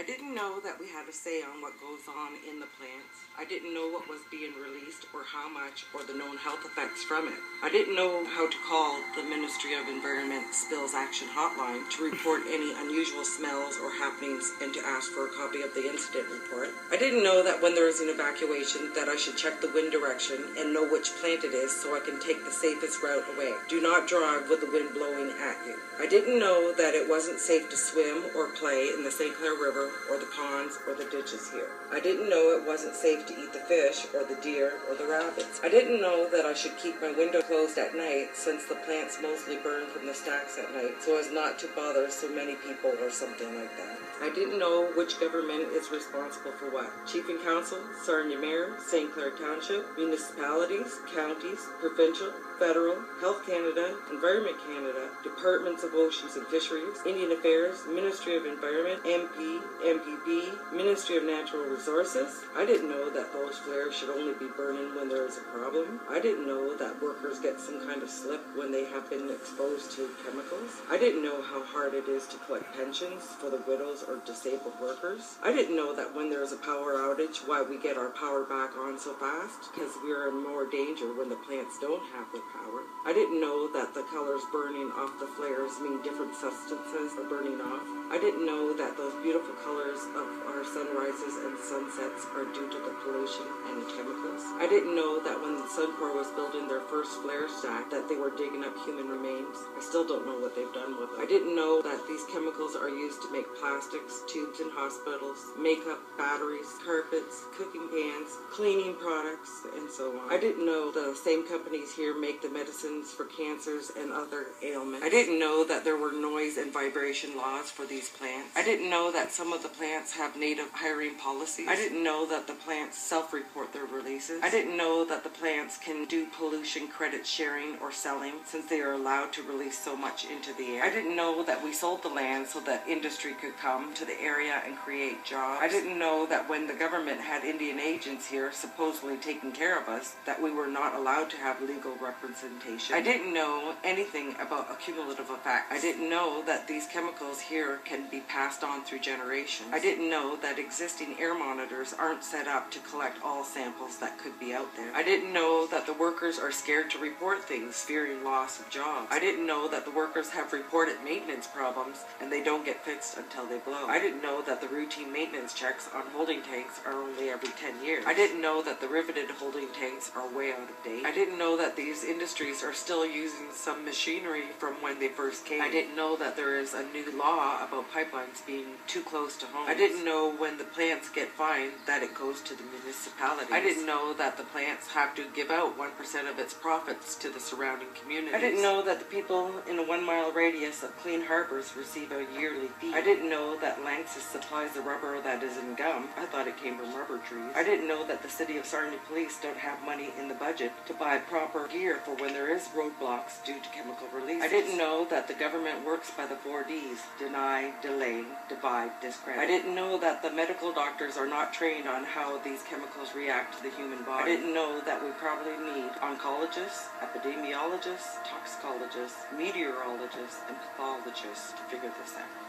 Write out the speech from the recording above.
didn't know that we had a say on what goes on in the plants. I didn't know what was being released or how much or the known health effects from it. I didn't know how to call the Ministry of Environment Spills Action Hotline to report any unusual smells or happenings and to ask for a copy of the incident report. I didn't know that when there is an evacuation that I should check the wind direction and know which plant it is so I can take the safest route away. Do not drive with the wind blowing at you. I didn't know that it wasn't safe to swim or play in the St. Clair River or the ponds or the ditches here. I didn't know it wasn't safe to eat the fish or the deer or the rabbits. I didn't know that I should keep my window closed at night since the plants mostly burn from the stacks at night so as not to bother so many people or something like that. I didn't know which government is responsible for what. Chief and Council, Sarnia Mayor, St. Clair Township, municipalities, counties, provincial, federal, Health Canada, Environment Canada, Departments of Oceans and Fisheries, Indian Affairs, Ministry of Environment, MP, MPP, Ministry of Natural Resources. I didn't know that those flares should only be burning when there is a problem. I didn't know that workers get some kind of slip when they have been exposed to chemicals. I didn't know how hard it is to collect pensions for the widows or disabled workers. I didn't know that when there is a power outage, why we get our power back on so fast, because we are in more danger when the plants don't have the power. I didn't know that the colors burning off the flares mean different substances are burning off. I didn't know that those beautiful colors of our sunrises and sunsets are due to the pollution and chemicals. I didn't know that when the Suncor was building their first flare stack that they were digging up human remains. I still don't know what they've done with it. I didn't know that these chemicals are used to make plastics, tubes in hospitals, makeup, batteries, carpets, cooking pans, cleaning products, and so on. I didn't know the same companies here make the medicines for cancers and other ailments. I didn't know that there were noise and vibration laws for these plants. I didn't know that some of the plants have native hiring policies. I didn't know that the plants self-report their releases. I didn't know that the plants can do pollution credit sharing or selling since they are allowed to release so much into the air. I didn't know that we sold the land so that industry could come to the area and create jobs. I didn't know that when the government had Indian agents here supposedly taking care of us, that we were not allowed to have legal representation. I didn't know anything about accumulative effects. I didn't know that these chemicals here can be passed on through generations. I didn't know that existing air monitors aren't set up to collect all samples that could be out there. I didn't know that the workers are scared to report things, fearing loss of jobs. I didn't know that the workers have reported maintenance problems and they don't get fixed until they blow. I didn't know that the routine maintenance checks on holding tanks are only every 10 years. I didn't know that the riveted holding tanks are way out of date. I didn't know that these industries are still using some machinery from when they first came. I didn't know that there is a new law about pipelines being too close to home. I didn't know when the plants get fined that it goes to the municipalities. I didn't know that the plants have to give out 1% of its profits to the surrounding communities. I didn't know that the people in a 1-mile radius of clean harbors receive a yearly fee. I didn't know that Lanxess supplies the rubber that is in gum. I thought it came from rubber trees. I didn't know that the City of Sarnia Police don't have money in the budget to buy proper gear for when there is roadblocks due to chemical releases. I didn't know that the government works by the 4 Ds: deny, delay, divide, discredit. I didn't know that the medical doctors are not trained on how these chemicals react to the human body. I didn't know that we probably need oncologists, epidemiologists, toxicologists, meteorologists, and pathologists to figure this out.